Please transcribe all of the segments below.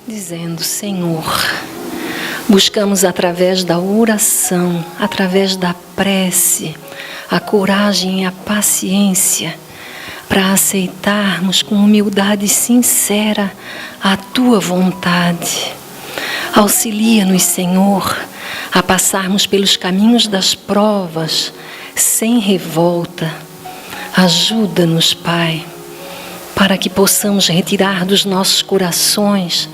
dizendo: Senhor, buscamos através da oração, através da prece, a coragem e a paciência para aceitarmos com humildade sincera a Tua vontade. Auxilia-nos, Senhor, a passarmos pelos caminhos das provas sem revolta. Ajuda-nos, Pai, para que possamos retirar dos nossos corações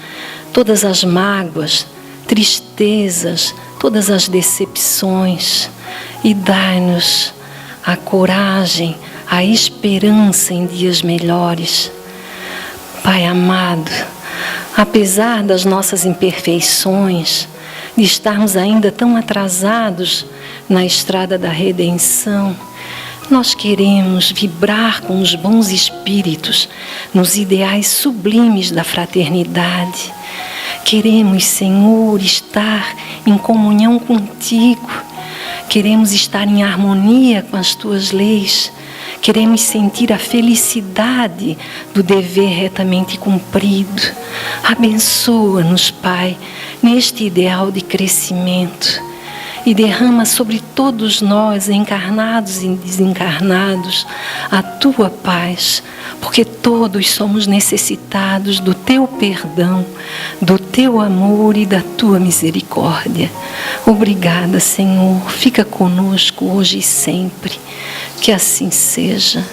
todas as mágoas, tristezas, todas as decepções e dai-nos a coragem, a esperança em dias melhores. Pai amado, apesar das nossas imperfeições, de estarmos ainda tão atrasados na estrada da redenção, nós queremos vibrar com os bons espíritos nos ideais sublimes da fraternidade. Queremos, Senhor, estar em comunhão contigo. Queremos estar em harmonia com as Tuas leis. Queremos sentir a felicidade do dever retamente cumprido. Abençoa-nos, Pai, neste ideal de crescimento. E derrama sobre todos nós, encarnados e desencarnados, a Tua paz, porque todos somos necessitados do Teu perdão, do Teu amor e da Tua misericórdia. Obrigada, Senhor. Fica conosco hoje e sempre. Que assim seja.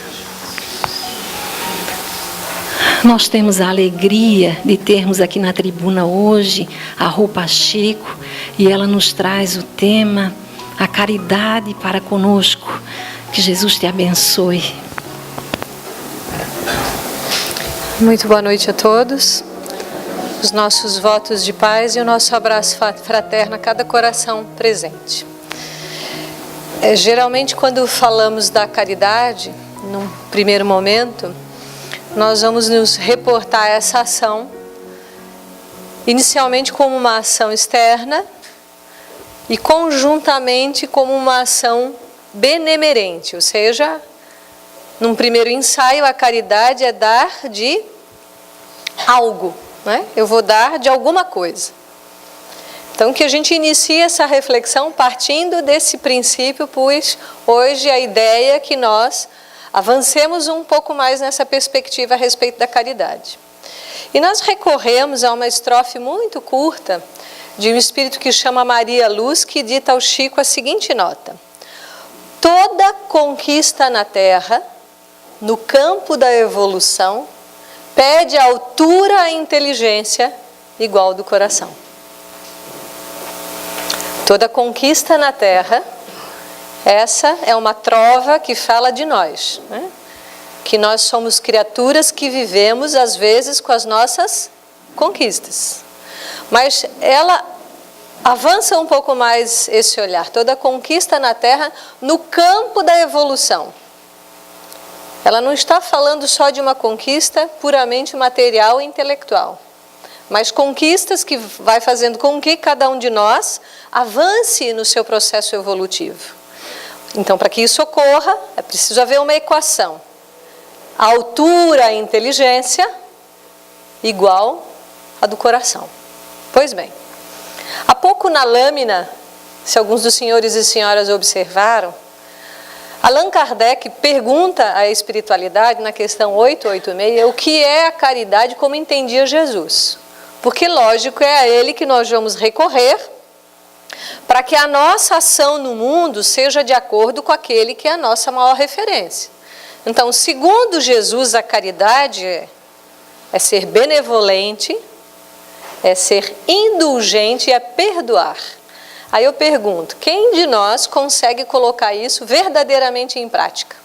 Nós temos a alegria de termos aqui na tribuna hoje a Rô Pacheco, e ela nos traz o tema, a caridade para conosco. Que Jesus te abençoe. Muito boa noite a todos. Os nossos votos de paz e o nosso abraço fraterno a cada coração presente. Geralmente, quando falamos da caridade, num primeiro momento, nós vamos nos reportar a essa ação, inicialmente como uma ação externa e conjuntamente como uma ação benemerente, ou seja, num primeiro ensaio, a caridade é dar de algo, né? Eu vou dar de alguma coisa. Então, que a gente inicie essa reflexão partindo desse princípio, pois hoje a ideia é que nós avancemos um pouco mais nessa perspectiva a respeito da caridade. E nós recorremos a uma estrofe muito curta de um espírito que chama Maria Luz, que dita ao Chico a seguinte nota: toda conquista na Terra, no campo da evolução, pede altura à inteligência igual do coração. Toda conquista na Terra, essa é uma trova que fala de nós, né? Que nós somos criaturas que vivemos, às vezes, com as nossas conquistas. Mas ela avança um pouco mais esse olhar. Toda conquista na Terra, no campo da evolução. Ela não está falando só de uma conquista puramente material e intelectual, mas conquistas que vai fazendo com que cada um de nós avance no seu processo evolutivo. Então, para que isso ocorra, é preciso haver uma equação. A altura, a inteligência, igual a do coração. Pois bem, há pouco na lâmina, se alguns dos senhores e senhoras observaram, Allan Kardec pergunta à espiritualidade, na questão 886, o que é a caridade como entendia Jesus. Porque, lógico, é a ele que nós vamos recorrer para que a nossa ação no mundo seja de acordo com aquele que é a nossa maior referência. Então, segundo Jesus, a caridade é ser benevolente, é ser indulgente e é perdoar. Aí eu pergunto, quem de nós consegue colocar isso verdadeiramente em prática?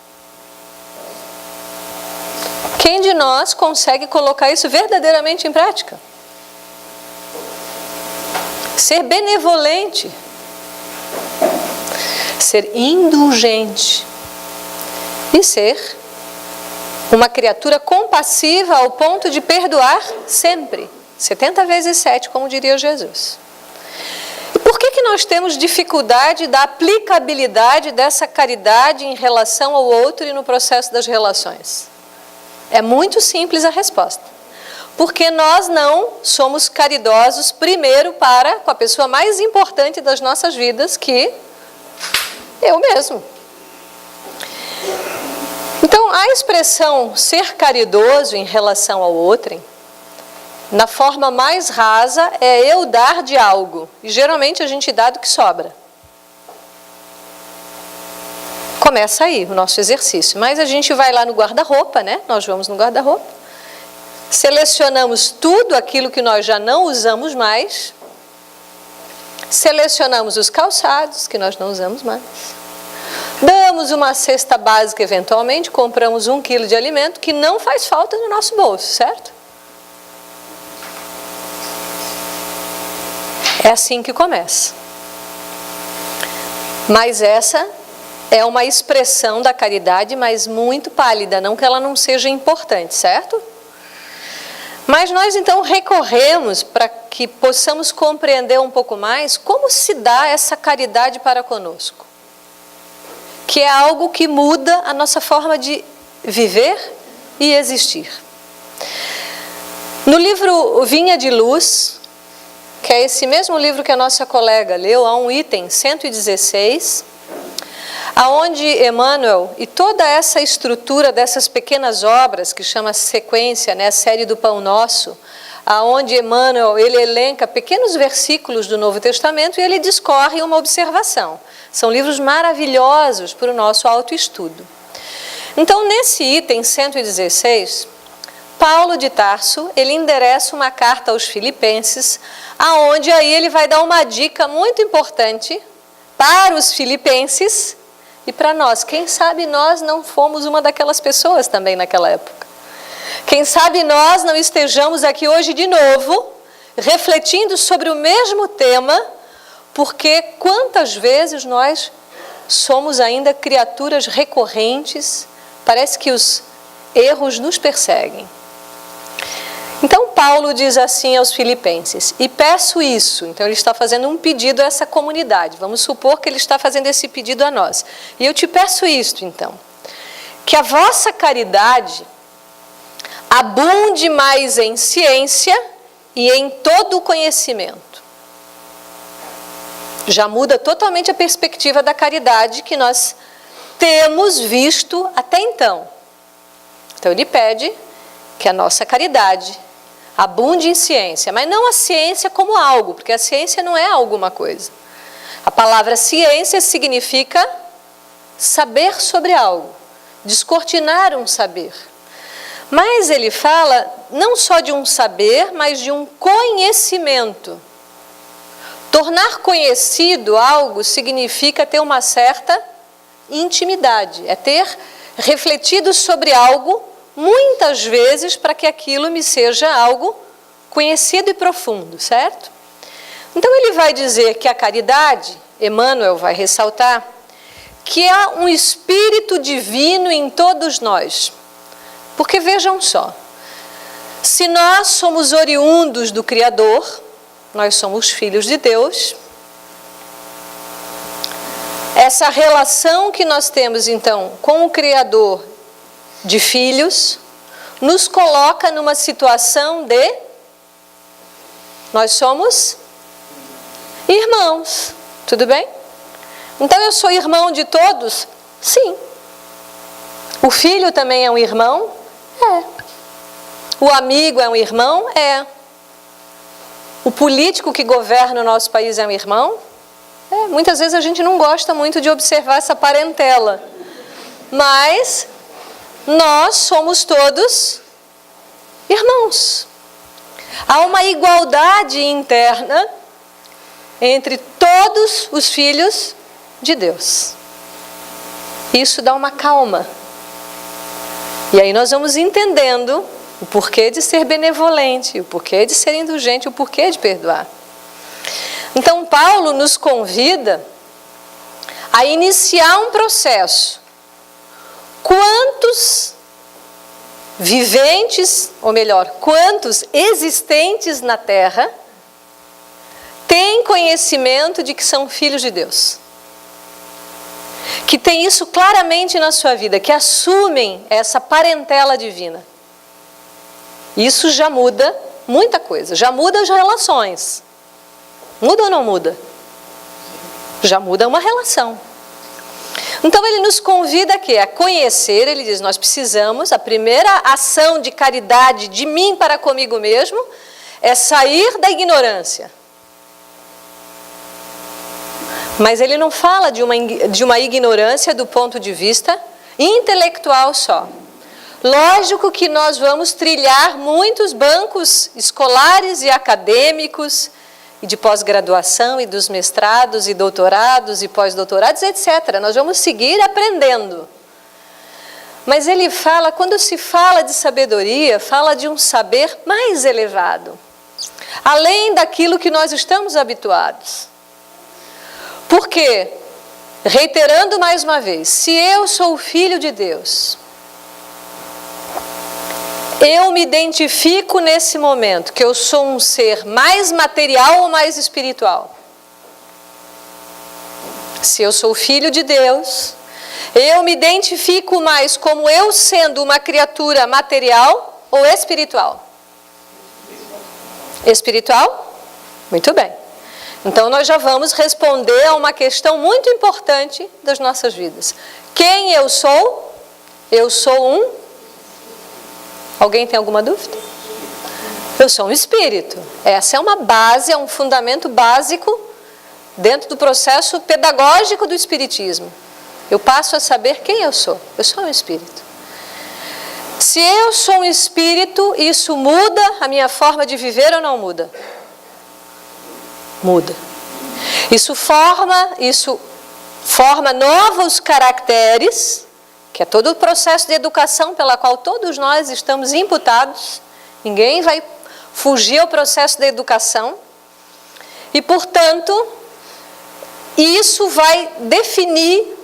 Quem de nós consegue colocar isso verdadeiramente em prática? Ser benevolente, ser indulgente e ser uma criatura compassiva ao ponto de perdoar sempre, 70 vezes 7, como diria Jesus. E por que nós temos dificuldade da aplicabilidade dessa caridade em relação ao outro e no processo das relações? É muito simples a resposta. porque nós não somos caridosos primeiro para com a pessoa mais importante das nossas vidas, que eu mesmo. Então, a expressão ser caridoso em relação ao outrem, na forma mais rasa, é eu dar de algo. E geralmente a gente dá do que sobra. Começa aí o nosso exercício. Mas a gente vai lá no guarda-roupa, né? Nós vamos no guarda-roupa. Selecionamos tudo aquilo que nós já não usamos mais. Selecionamos os calçados que nós não usamos mais. Damos uma cesta básica eventualmente, compramos 1 quilo de alimento que não faz falta no nosso bolso, certo? É assim que começa. Mas essa é uma expressão da caridade, mas muito pálida, não que ela não seja importante, certo? Mas nós então recorremos para que possamos compreender um pouco mais como se dá essa caridade para conosco, que é algo que muda a nossa forma de viver e existir. No livro Vinha de Luz, que é esse mesmo livro que a nossa colega leu, há um item 116, aonde Emmanuel e toda essa estrutura dessas pequenas obras, que chama sequência, né, a série do Pão Nosso, aonde Emmanuel ele elenca pequenos versículos do Novo Testamento e ele discorre uma observação. São livros maravilhosos para o nosso autoestudo. Então, nesse item 116, Paulo de Tarso, ele endereça uma carta aos Filipenses, aonde aí ele vai dar uma dica muito importante para os filipenses e para nós. Quem sabe nós não fomos uma daquelas pessoas também naquela época. Quem sabe nós não estejamos aqui hoje de novo, refletindo sobre o mesmo tema, porque quantas vezes nós somos ainda criaturas recorrentes, parece que os erros nos perseguem. Então Paulo diz assim aos Filipenses, e peço isso, então ele está fazendo um pedido a essa comunidade, vamos supor que ele está fazendo esse pedido a nós, e eu te peço isto então, que a vossa caridade abunde mais em ciência e em todo o conhecimento. Já muda totalmente a perspectiva da caridade que nós temos visto até então. Então ele pede que a nossa caridade abunde em ciência, mas não a ciência como algo, porque a ciência não é alguma coisa. A palavra ciência significa saber sobre algo, descortinar um saber. Mas ele fala não só de um saber, mas de um conhecimento. Tornar conhecido algo significa ter uma certa intimidade, é ter refletido sobre algo muitas vezes para que aquilo me seja algo conhecido e profundo, certo? Então ele vai dizer que a caridade, Emmanuel vai ressaltar, que há um espírito divino em todos nós. Porque vejam só, se nós somos oriundos do Criador, nós somos filhos de Deus, essa relação que nós temos então com o Criador de filhos, nos coloca numa situação de nós somos irmãos, tudo bem? Então eu sou irmão de todos? Sim. O filho também é um irmão? É. O amigo é um irmão? É. O político que governa o nosso país é um irmão? É. Muitas vezes a gente não gosta muito de observar essa parentela, mas nós somos todos irmãos. Há uma igualdade interna entre todos os filhos de Deus. Isso dá uma calma. E aí nós vamos entendendo o porquê de ser benevolente, o porquê de ser indulgente, o porquê de perdoar. Então Paulo nos convida a iniciar um processo. Quantos viventes, ou melhor, quantos existentes na Terra têm conhecimento de que são filhos de Deus? Que tem isso claramente na sua vida, que assumem essa parentela divina. Isso já muda muita coisa, já muda as relações. Muda ou não muda? Já muda uma relação. Então ele nos convida aqui a conhecer, ele diz, nós precisamos, a primeira ação de caridade de mim para comigo mesmo é sair da ignorância. Mas ele não fala de uma ignorância do ponto de vista intelectual só. Lógico que nós vamos trilhar muitos bancos escolares e acadêmicos, e de pós-graduação, e dos mestrados, e doutorados, e pós-doutorados, etc. Nós vamos seguir aprendendo. Mas ele fala, quando se fala de sabedoria, fala de um saber mais elevado, além daquilo que nós estamos habituados. Por quê? Reiterando mais uma vez, se eu sou filho de Deus, eu me identifico nesse momento que eu sou um ser mais material ou mais espiritual? Se eu sou filho de Deus, eu me identifico mais como eu sendo uma criatura material ou espiritual? Espiritual? Muito bem. Então nós já vamos responder a uma questão muito importante das nossas vidas. Quem eu sou? Eu sou um... Alguém tem alguma dúvida? Eu sou um espírito. Essa é uma base, é um fundamento básico dentro do processo pedagógico do espiritismo. Eu passo a saber quem eu sou. Eu sou um espírito. Se eu sou um espírito, isso muda a minha forma de viver ou não muda? Muda. Isso forma novos caracteres, que é todo o processo de educação pela qual todos nós estamos imputados. Ninguém vai fugir ao processo da educação. E, portanto, isso vai definir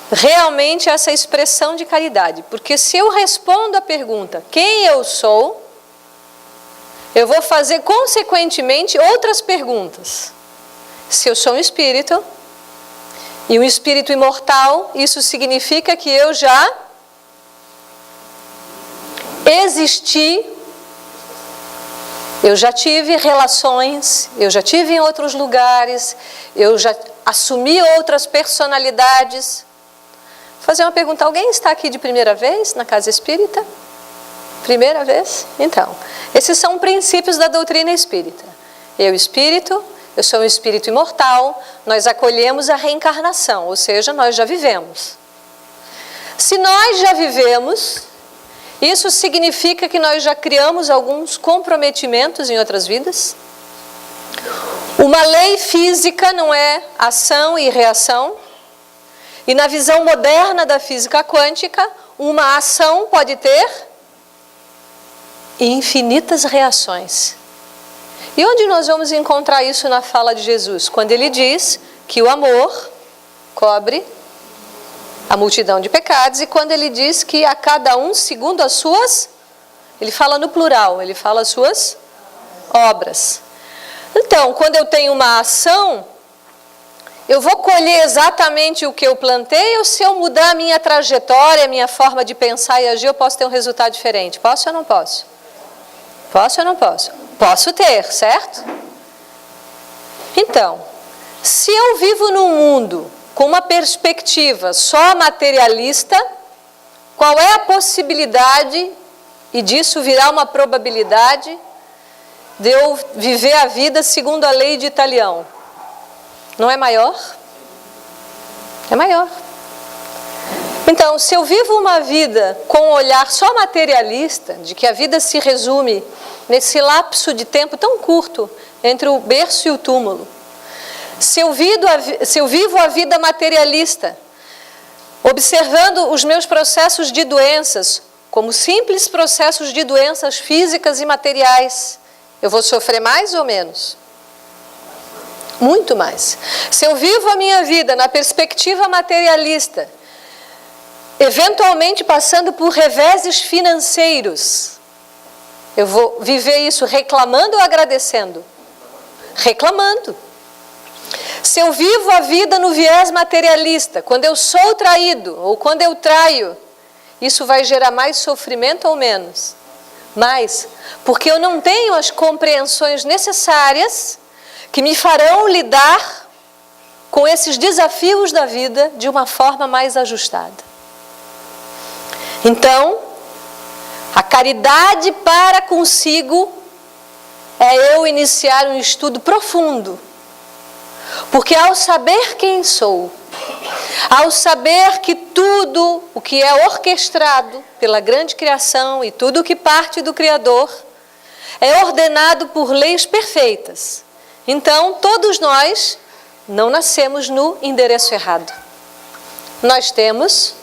realmente essa expressão de caridade. Porque se eu respondo a pergunta, quem eu sou, eu vou fazer, consequentemente, outras perguntas. Se eu sou um espírito, e um espírito imortal, isso significa que eu já existi, eu já tive relações, eu já tive em outros lugares, eu já assumi outras personalidades. Vou fazer uma pergunta, alguém está aqui de primeira vez na casa espírita? Primeira vez? Então, esses são princípios da doutrina espírita. Eu espírito, eu sou um espírito imortal, nós acolhemos a reencarnação, ou seja, nós já vivemos. Se nós já vivemos, isso significa que nós já criamos alguns comprometimentos em outras vidas? Uma lei física não é ação e reação, e na visão moderna da física quântica, uma ação pode ter infinitas reações. E onde nós vamos encontrar isso na fala de Jesus? Quando ele diz que o amor cobre a multidão de pecados, e quando ele diz que a cada um segundo as suas, ele fala no plural, ele fala as suas obras. Então, quando eu tenho uma ação, eu vou colher exatamente o que eu plantei, ou se eu mudar a minha trajetória, a minha forma de pensar e agir, eu posso ter um resultado diferente? Posso ou não posso? Posso ou não posso? Posso ter, certo? Então, se eu vivo num mundo com uma perspectiva só materialista, qual é a possibilidade, e disso virá uma probabilidade, de eu viver a vida segundo a lei de Italião? Não é maior? É maior. Então, se eu vivo uma vida com um olhar só materialista, de que a vida se resume nesse lapso de tempo tão curto entre o berço e o túmulo, se eu vivo a vida materialista, observando os meus processos de doenças como simples processos de doenças físicas e materiais, eu vou sofrer mais ou menos? Muito mais. Se eu vivo a minha vida na perspectiva materialista, eventualmente passando por reveses financeiros, eu vou viver isso reclamando ou agradecendo? Reclamando. Se eu vivo a vida no viés materialista, quando eu sou traído ou quando eu traio, isso vai gerar mais sofrimento ou menos? mais, porque eu não tenho as compreensões necessárias que me farão lidar com esses desafios da vida de uma forma mais ajustada. Então, a caridade para consigo é eu iniciar um estudo profundo, porque ao saber quem sou, ao saber que tudo o que é orquestrado pela grande criação e tudo o que parte do Criador é ordenado por leis perfeitas, então todos nós não nascemos no endereço errado. Nós temos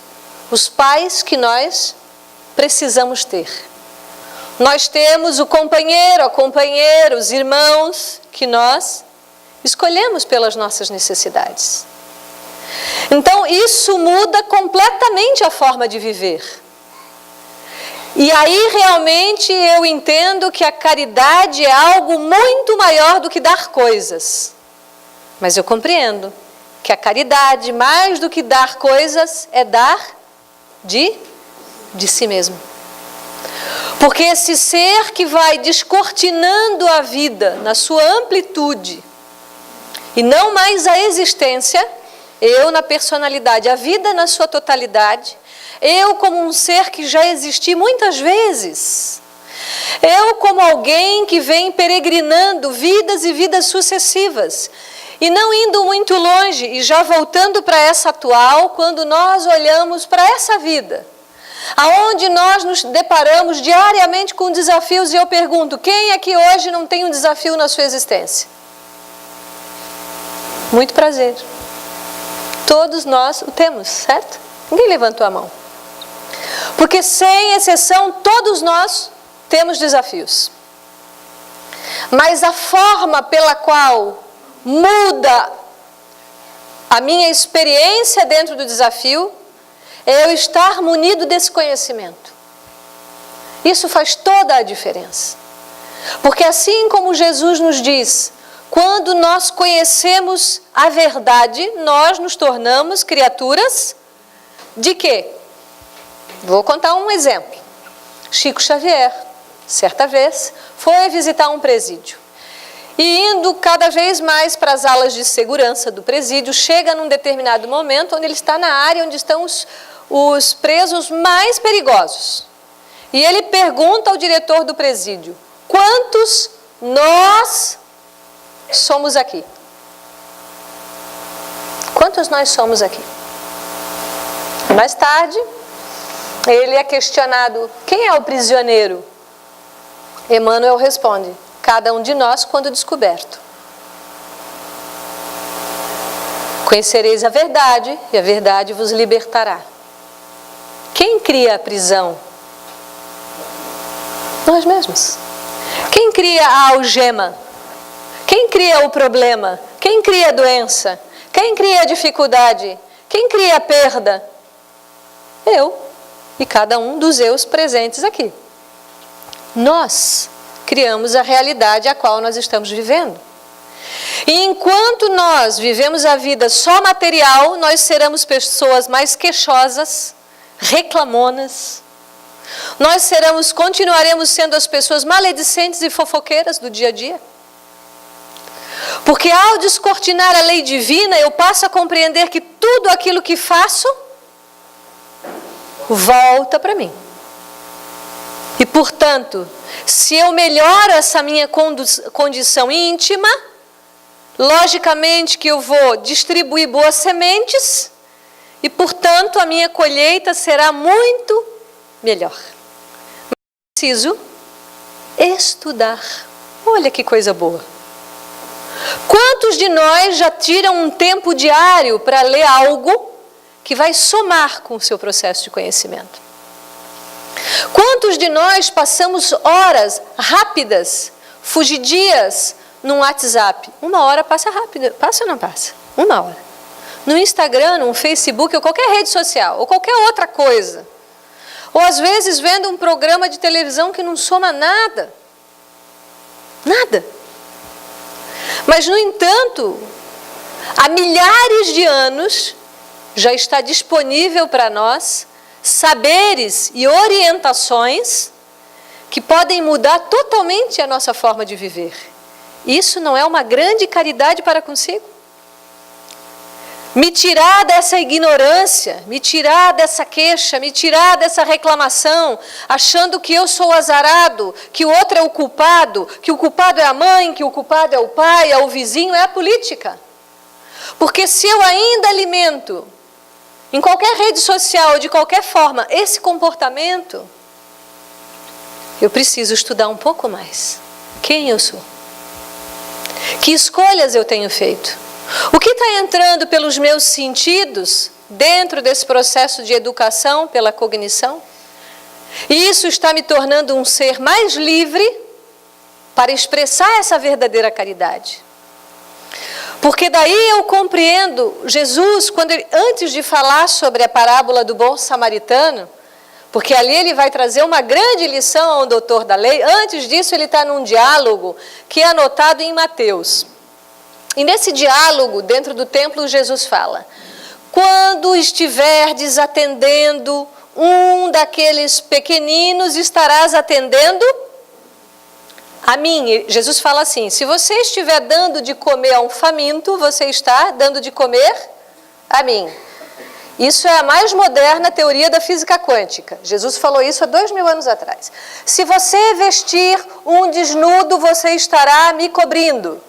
os pais que nós precisamos ter. Nós temos o companheiro, a companheira, os irmãos que nós escolhemos pelas nossas necessidades. Então isso muda completamente a forma de viver. E aí realmente eu entendo que a caridade é algo muito maior do que dar coisas. Mas eu compreendo que a caridade, mais do que dar coisas, é dar de si mesmo. Porque esse ser que vai descortinando a vida na sua amplitude, e não mais a existência, eu na personalidade, a vida na sua totalidade, eu como um ser que já existi muitas vezes, eu como alguém que vem peregrinando vidas e vidas sucessivas, e não indo muito longe e já voltando para essa atual, quando nós olhamos para essa vida, aonde nós nos deparamos diariamente com desafios, e eu pergunto, quem aqui hoje não tem um desafio na sua existência? Muito prazer. Todos nós o temos, certo? Ninguém levantou a mão. Porque sem exceção, todos nós temos desafios. Mas a forma pela qual muda a minha experiência dentro do desafio é eu estar munido desse conhecimento. Isso faz toda a diferença. Porque assim como Jesus nos diz, quando nós conhecemos a verdade, nós nos tornamos criaturas de quê? Vou contar um exemplo. Chico Xavier, certa vez, foi visitar um presídio. E indo cada vez mais para as alas de segurança do presídio, chega num determinado momento onde ele está na área onde estão os presos mais perigosos. E ele pergunta ao diretor do presídio, quantos nós somos aqui? Quantos nós somos aqui? Mais tarde, ele é questionado, quem é o prisioneiro? Emmanuel responde, cada um de nós quando descoberto. Conhecereis a verdade e a verdade vos libertará. Quem cria a prisão? Nós mesmos. Quem cria a algema? Quem cria o problema? Quem cria a doença? Quem cria a dificuldade? Quem cria a perda? Eu e cada um dos eus presentes aqui. Nós criamos a realidade a qual nós estamos vivendo. E enquanto nós vivemos a vida só material, nós seremos pessoas mais queixosas, reclamonas. Nós continuaremos sendo as pessoas maledicentes e fofoqueiras do dia a dia. Porque ao descortinar a lei divina, eu passo a compreender que tudo aquilo que faço volta para mim. E portanto, se eu melhoro essa minha condição íntima, logicamente que eu vou distribuir boas sementes e portanto a minha colheita será muito melhor. Mas preciso estudar. Olha que coisa boa. Quantos de nós já tiram um tempo diário para ler algo que vai somar com o seu processo de conhecimento? Quantos de nós passamos horas rápidas, fugidias, num WhatsApp? 1 hora passa rápido, passa ou não passa? 1 hora. No Instagram, no Facebook, ou qualquer rede social, ou qualquer outra coisa. Ou às vezes vendo um programa de televisão que não soma nada. Nada. Mas, no entanto, há milhares de anos já está disponível para nós saberes e orientações que podem mudar totalmente a nossa forma de viver. Isso não é uma grande caridade para consigo? Me tirar dessa ignorância, me tirar dessa queixa, me tirar dessa reclamação, achando que eu sou azarado, que o outro é o culpado, que o culpado é a mãe, que o culpado é o pai, é o vizinho, é a política. Porque se eu ainda alimento, em qualquer rede social, de qualquer forma, esse comportamento, eu preciso estudar um pouco mais. Quem eu sou? Que escolhas eu tenho feito? O que está entrando pelos meus sentidos dentro desse processo de educação pela cognição? E isso está me tornando um ser mais livre para expressar essa verdadeira caridade. Porque daí eu compreendo Jesus, quando ele, antes de falar sobre a parábola do bom samaritano, porque ali ele vai trazer uma grande lição ao doutor da lei, antes disso ele está num diálogo que é anotado em Mateus. E nesse diálogo, dentro do templo, Jesus fala: quando estiverdes atendendo um daqueles pequeninos, estarás atendendo a mim. Jesus fala assim: se você estiver dando de comer a um faminto, você está dando de comer a mim. Isso é a mais moderna teoria da física quântica. Jesus falou isso há 2000 anos atrás. Se você vestir um desnudo, você estará me cobrindo.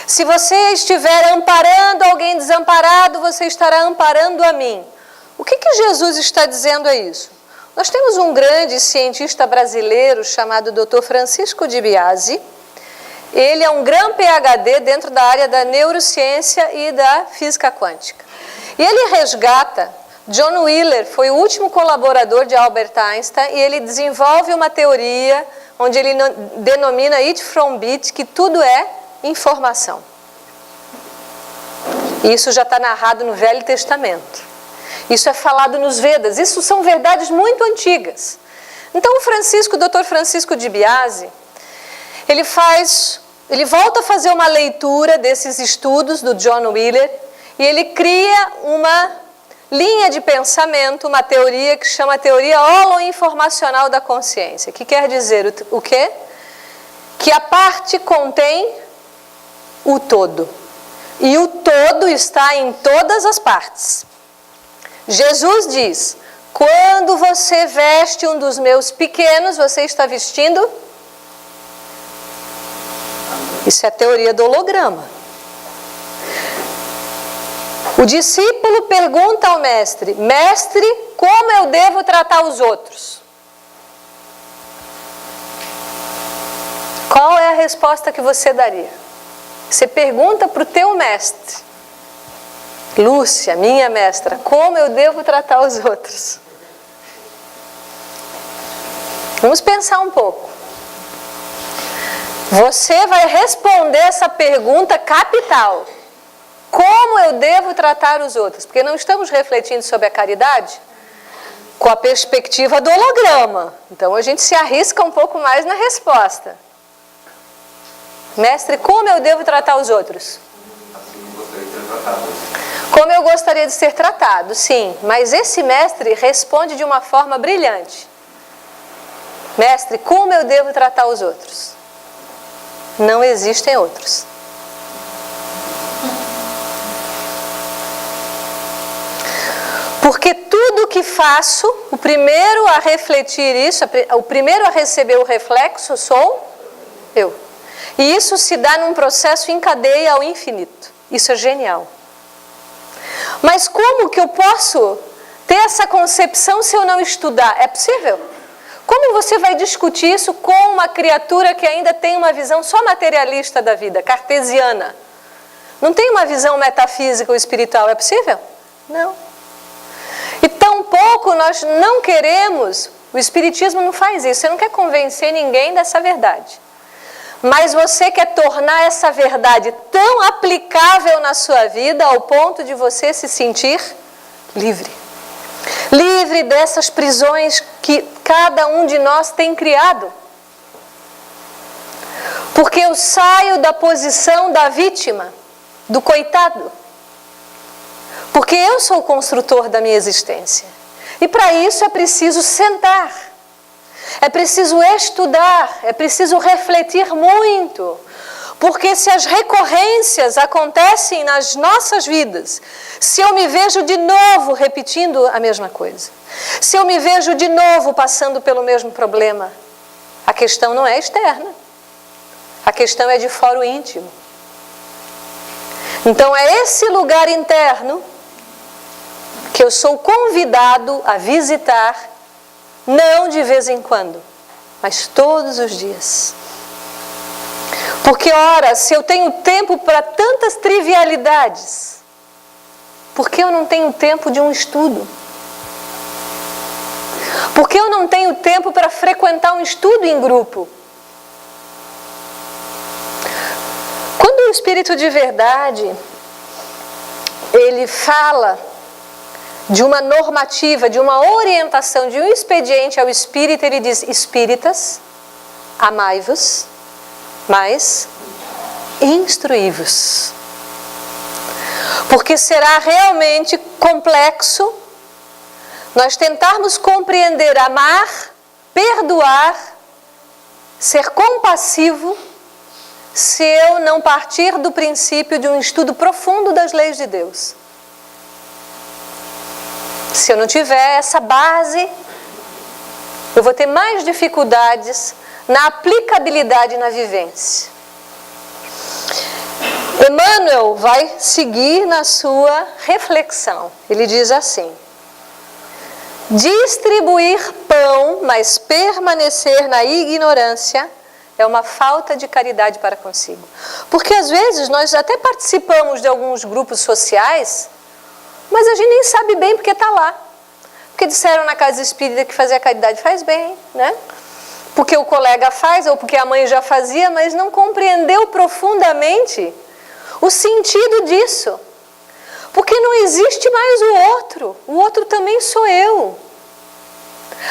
Se você estiver amparando alguém desamparado, você estará amparando a mim. O que Jesus está dizendo é isso? Nós temos um grande cientista brasileiro chamado Dr. Francisco de Biasi. Ele é um grande PhD dentro da área da neurociência e da física quântica. E ele resgata, John Wheeler foi o último colaborador de Albert Einstein, e ele desenvolve uma teoria onde ele denomina it from bit, que tudo é informação. Isso já está narrado no Velho Testamento. Isso é falado nos Vedas. Isso são verdades muito antigas. Então o Dr. Francisco de Biasi, ele volta a fazer uma leitura desses estudos do John Wheeler e ele cria uma linha de pensamento, uma teoria que chama a teoria holoinformacional da consciência, que quer dizer o quê? Que a parte contém o todo. E o todo está em todas as partes. Jesus diz: quando você veste um dos meus pequenos, você está vestindo? Isso é a teoria do holograma. O discípulo pergunta ao mestre: mestre, como eu devo tratar os outros? Qual é a resposta que você daria? Você pergunta para o teu mestre: Lúcia, minha mestra, como eu devo tratar os outros? Vamos pensar um pouco. Você vai responder essa pergunta capital: como eu devo tratar os outros? Porque não estamos refletindo sobre a caridade com a perspectiva do holograma. Então a gente se arrisca um pouco mais na resposta. Mestre, como eu devo tratar os outros? Como eu gostaria de ser tratado, sim. Mas esse mestre responde de uma forma brilhante. Mestre, como eu devo tratar os outros? Não existem outros. Porque tudo que faço, o primeiro a refletir isso, o primeiro a receber o reflexo sou eu. E isso se dá num processo em cadeia ao infinito. Isso é genial. Mas como que eu posso ter essa concepção se eu não estudar? É possível? Como você vai discutir isso com uma criatura que ainda tem uma visão só materialista da vida, cartesiana? Não tem uma visão metafísica ou espiritual? É possível? Não. E tampouco nós não queremos, o Espiritismo não faz isso, você não quer convencer ninguém dessa verdade. Mas você quer tornar essa verdade tão aplicável na sua vida ao ponto de você se sentir livre. Livre dessas prisões que cada um de nós tem criado. Porque eu saio da posição da vítima, do coitado. Porque eu sou o construtor da minha existência. E para isso é preciso sentar. É preciso estudar, é preciso refletir muito. Porque se as recorrências acontecem nas nossas vidas, se eu me vejo de novo repetindo a mesma coisa, se eu me vejo de novo passando pelo mesmo problema, a questão não é externa, a questão é de foro íntimo. Então é esse lugar interno que eu sou convidado a visitar, não de vez em quando, mas todos os dias. Porque, ora, se eu tenho tempo para tantas trivialidades, por que eu não tenho tempo de um estudo? Por que eu não tenho tempo para frequentar um estudo em grupo? Quando o Espírito de Verdade, ele fala de uma normativa, de uma orientação, de um expediente ao espírito, ele diz: espíritas, amai-vos, mas instruí-vos. Porque será realmente complexo nós tentarmos compreender, amar, perdoar, ser compassivo, se eu não partir do princípio de um estudo profundo das leis de Deus. Se eu não tiver essa base, eu vou ter mais dificuldades na aplicabilidade e na vivência. Emmanuel vai seguir na sua reflexão. Ele diz assim: distribuir pão, mas permanecer na ignorância, é uma falta de caridade para consigo. Porque às vezes nós até participamos de alguns grupos sociais, mas a gente nem sabe bem porque está lá. Porque disseram na casa espírita que fazer a caridade faz bem, né? Porque o colega faz, ou porque a mãe já fazia, mas não compreendeu profundamente o sentido disso. Porque não existe mais o outro também sou eu.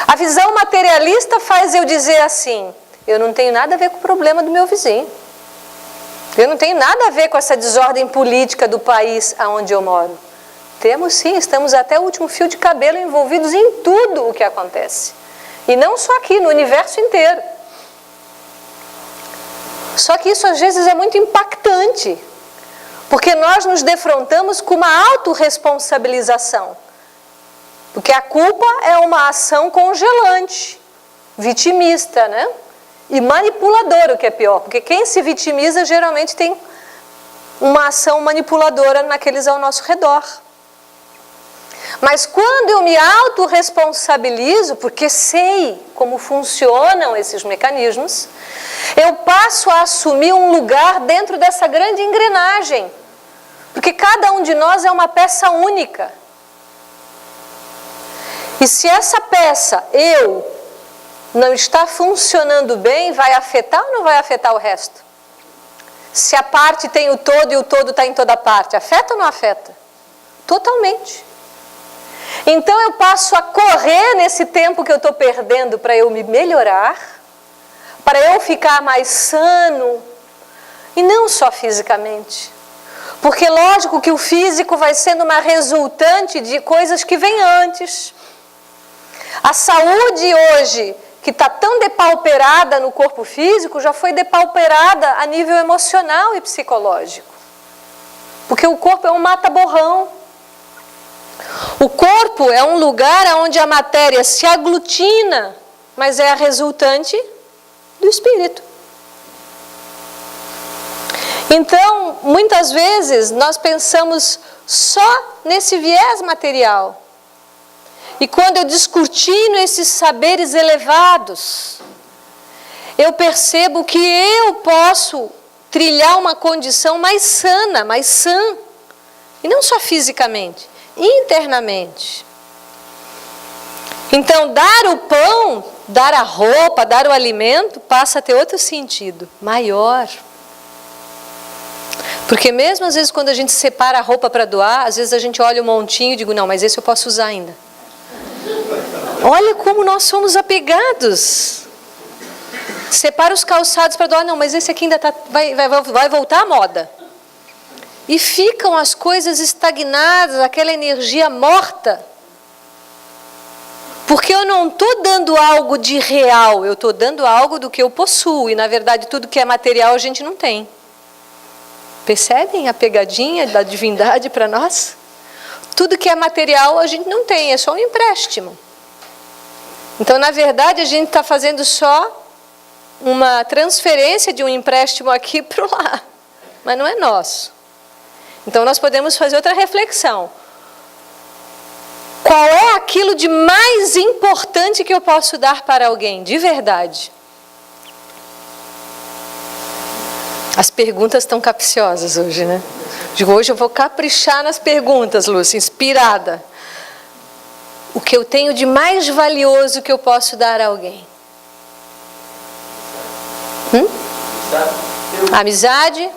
A visão materialista faz eu dizer assim: eu não tenho nada a ver com o problema do meu vizinho. Eu não tenho nada a ver com essa desordem política do país aonde eu moro. Temos sim, estamos até o último fio de cabelo envolvidos em tudo o que acontece. E não só aqui, no universo inteiro. Só que isso às vezes é muito impactante, porque nós nos defrontamos com uma autorresponsabilização. Porque a culpa é uma ação congelante, vitimista, né? E manipuladora, o que é pior. Porque quem se vitimiza geralmente tem uma ação manipuladora naqueles ao nosso redor. Mas quando eu me autorresponsabilizo, porque sei como funcionam esses mecanismos, eu passo a assumir um lugar dentro dessa grande engrenagem. Porque cada um de nós é uma peça única. E se essa peça, eu, não está funcionando bem, vai afetar ou não vai afetar o resto? Se a parte tem o todo e o todo está em toda parte, afeta ou não afeta? Totalmente. Então eu passo a correr nesse tempo que eu estou perdendo para eu me melhorar, para eu ficar mais sano, e não só fisicamente. Porque lógico que o físico vai sendo uma resultante de coisas que vêm antes. A saúde hoje, que está tão depauperada no corpo físico, já foi depauperada a nível emocional e psicológico. Porque o corpo é um mata-borrão. O corpo é um lugar onde a matéria se aglutina, mas é a resultante do espírito. Então, muitas vezes, nós pensamos só nesse viés material. E quando eu descortino esses saberes elevados, eu percebo que eu posso trilhar uma condição mais sana, mais sã. E não só fisicamente, internamente. Então, dar o pão, dar a roupa, dar o alimento, passa a ter outro sentido, maior. Porque mesmo às vezes quando a gente separa a roupa para doar, às vezes a gente olha um montinho e digo, não, mas esse eu posso usar ainda. Olha como nós somos apegados. Separa os calçados para doar, não, mas esse aqui ainda vai voltar à moda. E ficam as coisas estagnadas, aquela energia morta. Porque eu não estou dando algo de real, eu estou dando algo do que eu possuo. E, na verdade, tudo que é material a gente não tem. Percebem a pegadinha da divindade para nós? Tudo que é material a gente não tem, é só um empréstimo. Então, na verdade, a gente está fazendo só uma transferência de um empréstimo aqui para lá. Mas não é nosso. Então, nós podemos fazer outra reflexão. Qual é aquilo de mais importante que eu posso dar para alguém, de verdade? As perguntas estão capciosas hoje, né? Hoje eu vou caprichar nas perguntas, Lúcia, inspirada. O que eu tenho de mais valioso que eu posso dar a alguém? Amizade?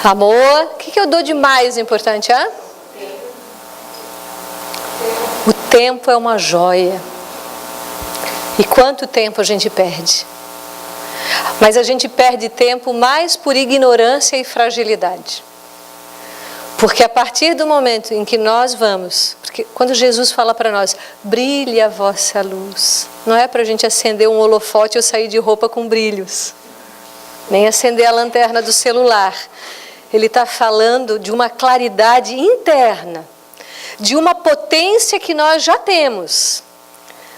Amor? O que eu dou de mais importante? O tempo é uma joia. E quanto tempo a gente perde? Mas a gente perde tempo mais por ignorância e fragilidade. Porque a partir do momento em que nós vamos, porque quando Jesus fala para nós, brilhe a vossa luz, não é para a gente acender um holofote ou sair de roupa com brilhos, nem acender a lanterna do celular. Ele está falando de uma claridade interna, de uma potência que nós já temos,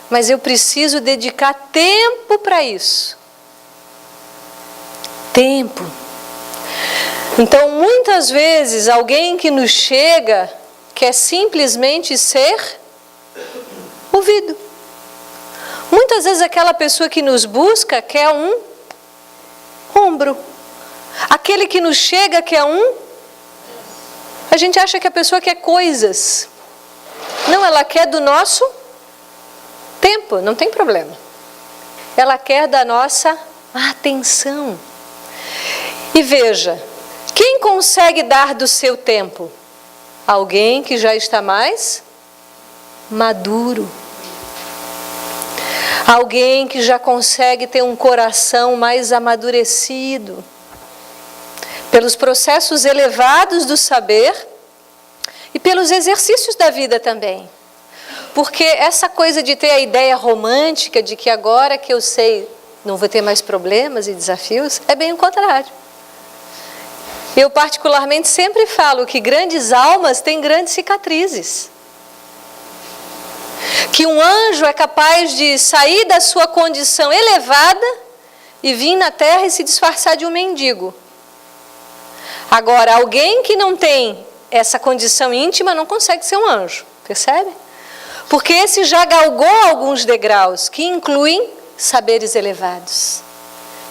mas eu preciso dedicar tempo para isso. Tempo. Então, muitas vezes, alguém que nos chega quer simplesmente ser ouvido. Muitas vezes, aquela pessoa que nos busca quer um ombro. Aquele que nos chega quer a gente acha que a pessoa quer coisas. Não, ela quer do nosso tempo, não tem problema. Ela quer da nossa atenção. E veja, quem consegue dar do seu tempo? Alguém que já está mais maduro. Alguém que já consegue ter um coração mais amadurecido. Pelos processos elevados do saber e pelos exercícios da vida também. Porque essa coisa de ter a ideia romântica de que agora que eu sei não vou ter mais problemas e desafios, é bem o contrário. Eu particularmente sempre falo que grandes almas têm grandes cicatrizes. Que um anjo é capaz de sair da sua condição elevada e vir na terra e se disfarçar de um mendigo. Agora, alguém que não tem essa condição íntima não consegue ser um anjo, percebe? Porque esse já galgou alguns degraus que incluem saberes elevados.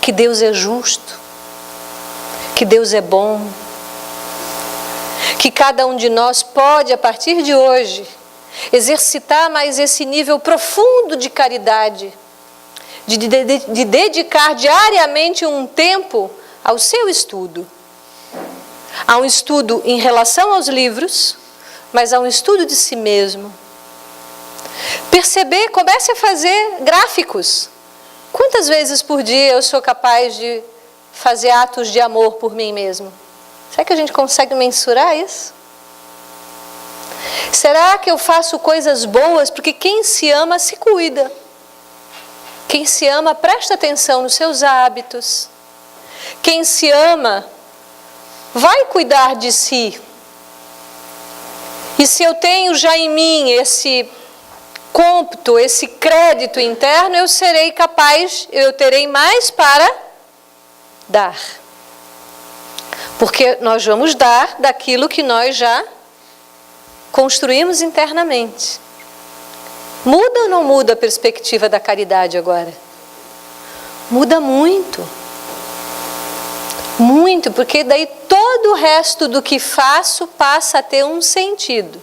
Que Deus é justo, que Deus é bom, que cada um de nós pode, a partir de hoje, exercitar mais esse nível profundo de caridade, de dedicar diariamente um tempo ao seu estudo. Há um estudo em relação aos livros, mas há um estudo de si mesmo. Perceber, comece a fazer gráficos. Quantas vezes por dia eu sou capaz de fazer atos de amor por mim mesmo? Será que a gente consegue mensurar isso? Será que eu faço coisas boas? Porque quem se ama se cuida. Quem se ama presta atenção nos seus hábitos. Quem se ama vai cuidar de si. E se eu tenho já em mim esse cômputo, esse crédito interno, eu serei capaz, eu terei mais para dar. Porque nós vamos dar daquilo que nós já construímos internamente. Muda ou não muda a perspectiva da caridade agora? Muda muito. Muito, porque daí todo o resto do que faço passa a ter um sentido.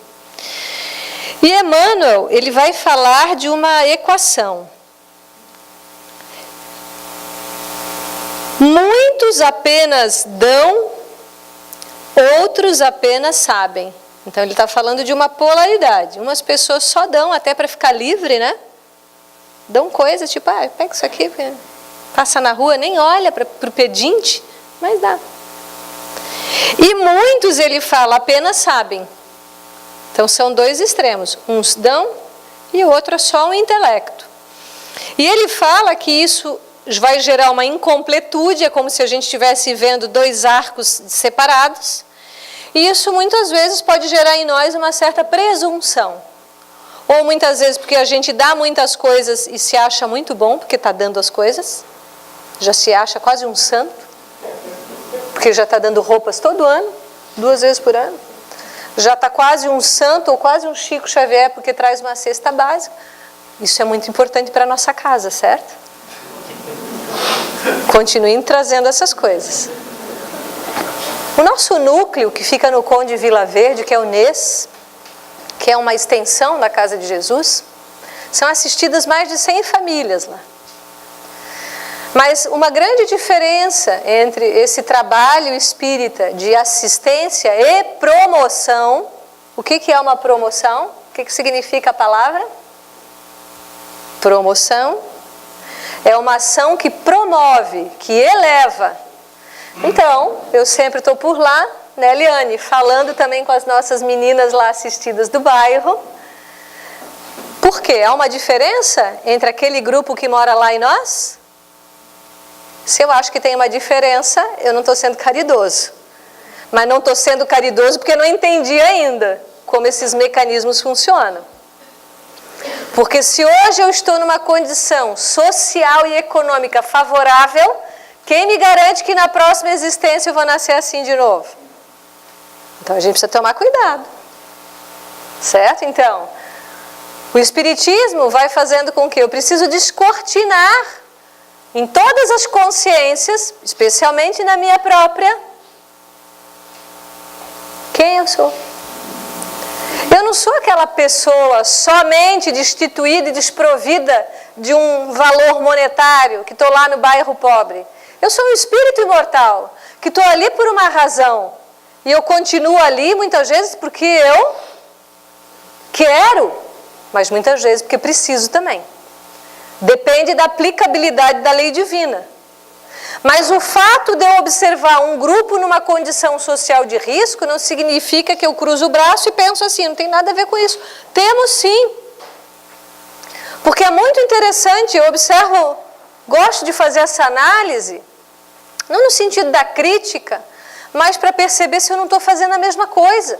E Emmanuel, ele vai falar de uma equação. Muitos apenas dão, outros apenas sabem. Então ele está falando de uma polaridade. Umas pessoas só dão até para ficar livre, né? Dão coisas tipo, pega isso aqui, passa na rua, nem olha para o pedinte, mas dá. E muitos, ele fala, apenas sabem. Então são dois extremos. Uns dão e o outro é só um intelecto. E ele fala que isso vai gerar uma incompletude, é como se a gente estivesse vendo dois arcos separados, e isso muitas vezes pode gerar em nós uma certa presunção. Ou muitas vezes porque a gente dá muitas coisas e se acha muito bom porque está dando as coisas, já se acha quase um santo, porque já está dando roupas todo ano, 2 vezes por ano. Já está quase um santo ou quase um Chico Xavier porque traz uma cesta básica. Isso é muito importante para a nossa casa, certo? Continuem trazendo essas coisas. O nosso núcleo, que fica no Conde Vila Verde, que é o NES, que é uma extensão da Casa de Jesus, são assistidas mais de 100 famílias lá. Mas uma grande diferença entre esse trabalho espírita de assistência e promoção, o que é uma promoção? O que significa a palavra? Promoção é uma ação que promove, que eleva. Então, eu sempre estou por lá, né, Eliane, falando também com as nossas meninas lá assistidas do bairro. Por quê? Há uma diferença entre aquele grupo que mora lá e nós? Se eu acho que tem uma diferença, eu não estou sendo caridoso. Mas não estou sendo caridoso porque não entendi ainda como esses mecanismos funcionam. Porque se hoje eu estou numa condição social e econômica favorável, quem me garante que na próxima existência eu vou nascer assim de novo? Então a gente precisa tomar cuidado. Certo? Então, o Espiritismo vai fazendo com que eu preciso descortinar em todas as consciências, especialmente na minha própria, quem eu sou. Eu não sou aquela pessoa somente destituída e desprovida de um valor monetário, que estou lá no bairro pobre. Eu sou um espírito imortal, que estou ali por uma razão. E eu continuo ali muitas vezes porque eu quero, mas muitas vezes porque preciso também. Depende da aplicabilidade da lei divina. Mas o fato de eu observar um grupo numa condição social de risco não significa que eu cruzo o braço e penso assim, não tem nada a ver com isso. Temos sim. Porque é muito interessante, eu observo, gosto de fazer essa análise, não no sentido da crítica, mas para perceber se eu não estou fazendo a mesma coisa.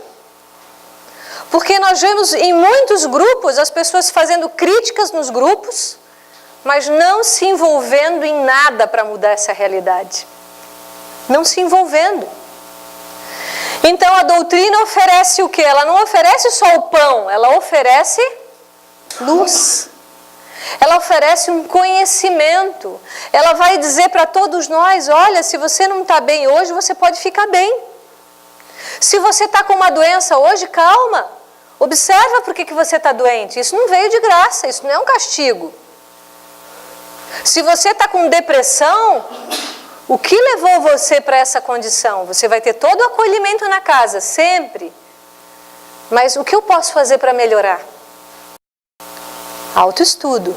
Porque nós vemos em muitos grupos as pessoas fazendo críticas nos grupos, mas não se envolvendo em nada para mudar essa realidade. Não se envolvendo. Então a doutrina oferece o quê? Ela não oferece só o pão, ela oferece luz. Ela oferece um conhecimento. Ela vai dizer para todos nós, olha, se você não está bem hoje, você pode ficar bem. Se você está com uma doença hoje, calma. Observa por que você está doente. Isso não veio de graça, isso não é um castigo. Se você está com depressão, o que levou você para essa condição? Você vai ter todo o acolhimento na casa, sempre. Mas o que eu posso fazer para melhorar? Autoestudo.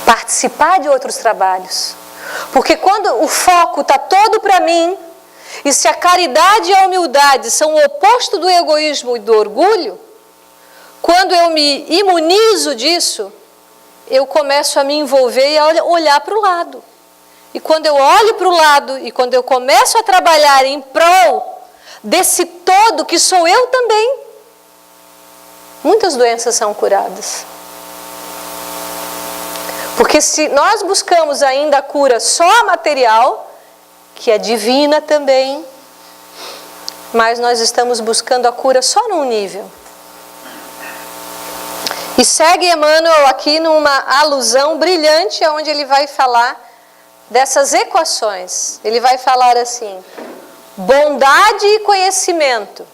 Participar de outros trabalhos. Porque quando o foco está todo para mim, e se a caridade e a humildade são o oposto do egoísmo e do orgulho, quando eu me imunizo disso, eu começo a me envolver e a olhar para o lado. E quando eu olho para o lado e quando eu começo a trabalhar em prol desse todo que sou eu também, muitas doenças são curadas. Porque se nós buscamos ainda a cura só material, que é divina também, mas nós estamos buscando a cura só num nível. E segue Emmanuel aqui numa alusão brilhante, onde ele vai falar dessas equações. Ele vai falar assim, bondade e conhecimento.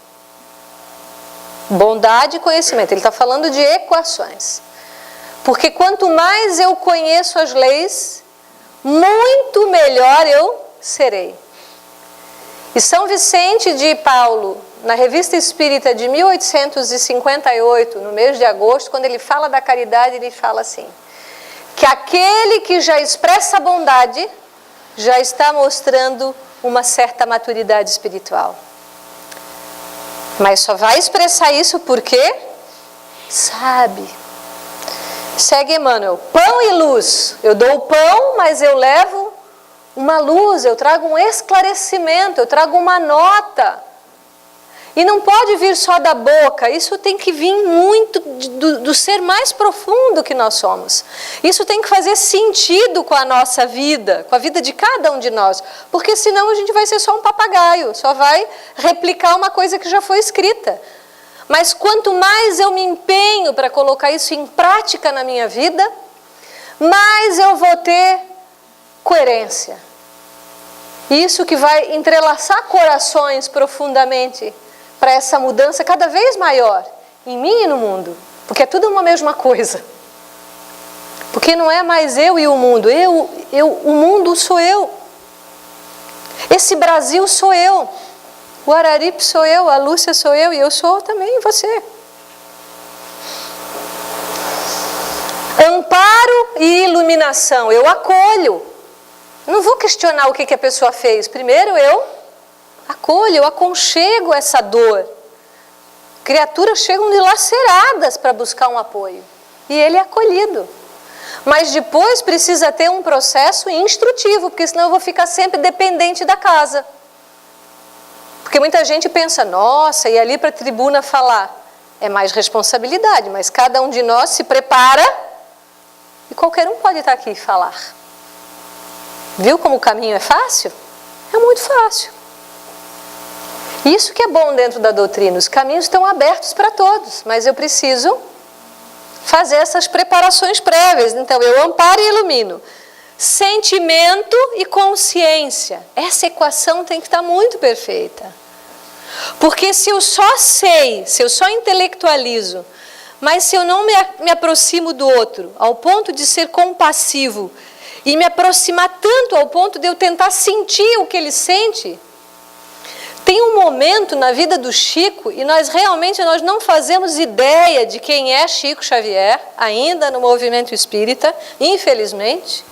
Bondade e conhecimento. Ele está falando de equações. Porque quanto mais eu conheço as leis, muito melhor eu serei. E São Vicente de Paulo, na Revista Espírita de 1858, no mês de agosto, quando ele fala da caridade, ele fala assim, que aquele que já expressa a bondade, já está mostrando uma certa maturidade espiritual. Mas só vai expressar isso porque sabe. Segue Emmanuel. Pão e luz. Eu dou o pão, mas eu levo uma luz, eu trago um esclarecimento, eu trago uma nota. E não pode vir só da boca, isso tem que vir muito do ser mais profundo que nós somos. Isso tem que fazer sentido com a nossa vida, com a vida de cada um de nós. Porque senão a gente vai ser só um papagaio, só vai replicar uma coisa que já foi escrita. Mas quanto mais eu me empenho para colocar isso em prática na minha vida, mais eu vou ter coerência. Isso que vai entrelaçar corações profundamente para essa mudança cada vez maior em mim e no mundo. Porque é tudo uma mesma coisa. Porque não é mais eu e o mundo. O mundo sou eu. Esse Brasil sou eu. O Araripe sou eu, a Lúcia sou eu e eu sou também você. Amparo e iluminação. Eu acolho. Não vou questionar o que a pessoa fez. Primeiro eu acolho, eu aconchego essa dor. Criaturas chegam dilaceradas para buscar um apoio. E ele é acolhido. Mas depois precisa ter um processo instrutivo, porque senão eu vou ficar sempre dependente da casa. Porque muita gente pensa, nossa, e ali para a tribuna falar. É mais responsabilidade, mas cada um de nós se prepara e qualquer um pode estar aqui e falar. Viu como o caminho é fácil? É muito fácil. Isso que é bom dentro da doutrina, os caminhos estão abertos para todos, mas eu preciso fazer essas preparações prévias. Então eu amparo e ilumino. Sentimento e consciência. Essa equação tem que estar muito perfeita. Porque se eu só sei, se eu só intelectualizo, mas se eu não me aproximo do outro, ao ponto de ser compassivo, e me aproximar tanto ao ponto de eu tentar sentir o que ele sente, tem um momento na vida do Chico, e nós não fazemos ideia de quem é Chico Xavier, ainda no movimento espírita, infelizmente,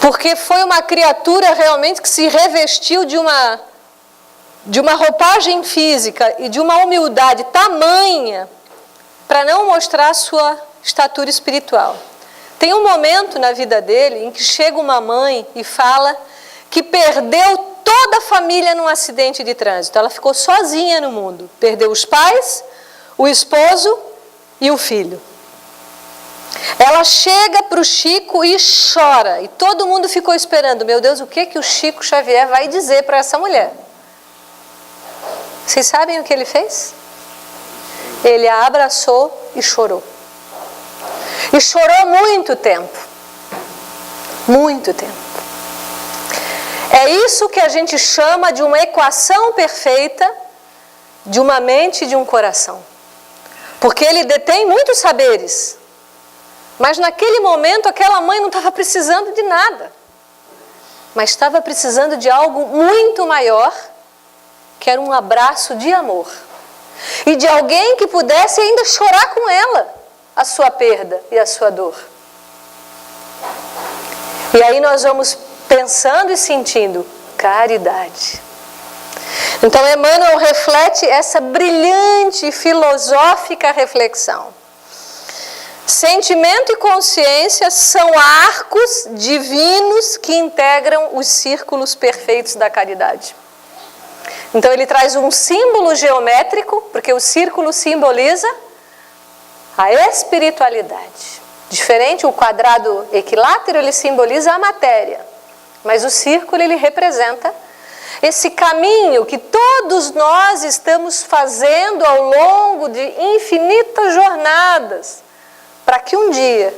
porque foi uma criatura realmente que se revestiu de uma roupagem física e de uma humildade tamanha para não mostrar a sua estatura espiritual. Tem um momento na vida dele em que chega uma mãe e fala que perdeu toda a família num acidente de trânsito. Ela ficou sozinha no mundo. Perdeu os pais, o esposo e o filho. Ela chega para o Chico e chora. E todo mundo ficou esperando. Meu Deus, o que o Chico Xavier vai dizer para essa mulher? Vocês sabem o que ele fez? Ele a abraçou e chorou. E chorou muito tempo. Muito tempo. É isso que a gente chama de uma equação perfeita de uma mente e de um coração. Porque ele detém muitos saberes. Mas naquele momento aquela mãe não estava precisando de nada. Mas estava precisando de algo muito maior, que era um abraço de amor. E de alguém que pudesse ainda chorar com ela a sua perda e a sua dor. E aí nós vamos pensando e sentindo caridade. Então Emmanuel reflete essa brilhante e filosófica reflexão. Sentimento e consciência são arcos divinos que integram os círculos perfeitos da caridade. Então ele traz um símbolo geométrico, porque o círculo simboliza a espiritualidade. Diferente, o quadrado equilátero, ele simboliza a matéria. Mas o círculo, ele representa esse caminho que todos nós estamos fazendo ao longo de infinitas jornadas, para que um dia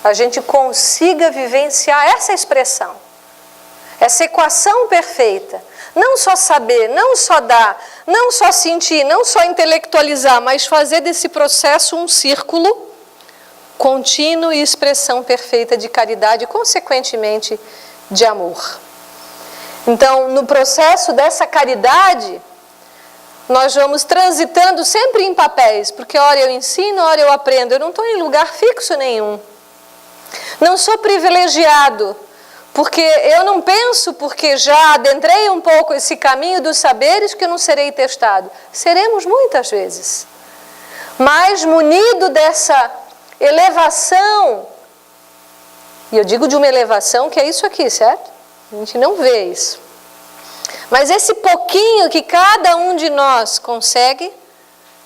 a gente consiga vivenciar essa expressão, essa equação perfeita. Não só saber, não só dar, não só sentir, não só intelectualizar, mas fazer desse processo um círculo contínuo e expressão perfeita de caridade e, consequentemente, de amor. Então, no processo dessa caridade, nós vamos transitando sempre em papéis, porque ora eu ensino, ora eu aprendo. Eu não estou em lugar fixo nenhum. Não sou privilegiado, porque eu não penso, porque já adentrei um pouco esse caminho dos saberes, que eu não serei testado. Seremos muitas vezes. Mas munido dessa elevação, e eu digo de uma elevação que é isso aqui, certo? A gente não vê isso. Mas esse pouquinho que cada um de nós consegue,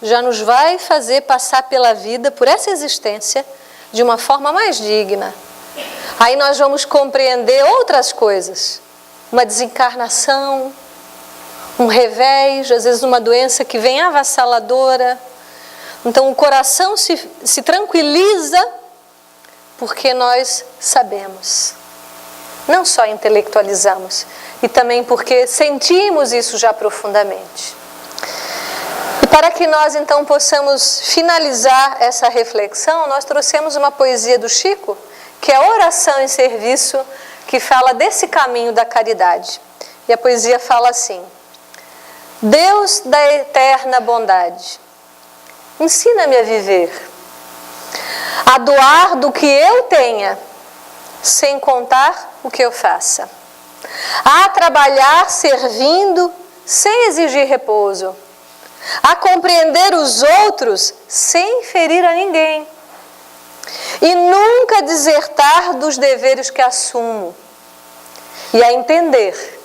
já nos vai fazer passar pela vida, por essa existência, de uma forma mais digna. Aí nós vamos compreender outras coisas. Uma desencarnação, um revés, às vezes uma doença que vem avassaladora. Então o coração se tranquiliza porque nós sabemos. Não só intelectualizamos, e também porque sentimos isso já profundamente. E para que nós então possamos finalizar essa reflexão, nós trouxemos uma poesia do Chico, que é Oração em Serviço, que fala desse caminho da caridade. E a poesia fala assim: Deus da eterna bondade, ensina-me a viver, a doar do que eu tenha, sem contar o que eu faça, a trabalhar servindo sem exigir repouso, a compreender os outros sem ferir a ninguém, e nunca desertar dos deveres que assumo, e a entender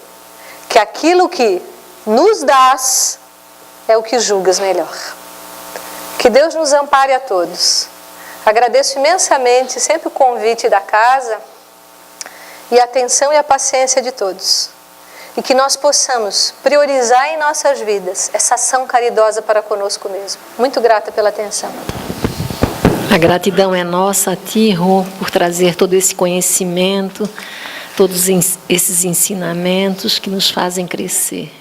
que aquilo que nos dás é o que julgas melhor. Que Deus nos ampare a todos. Agradeço imensamente sempre o convite da casa e a atenção e a paciência de todos. E que nós possamos priorizar em nossas vidas essa ação caridosa para conosco mesmo. Muito grata pela atenção. A gratidão é nossa a Ti, Rô, por trazer todo esse conhecimento, todos esses ensinamentos que nos fazem crescer.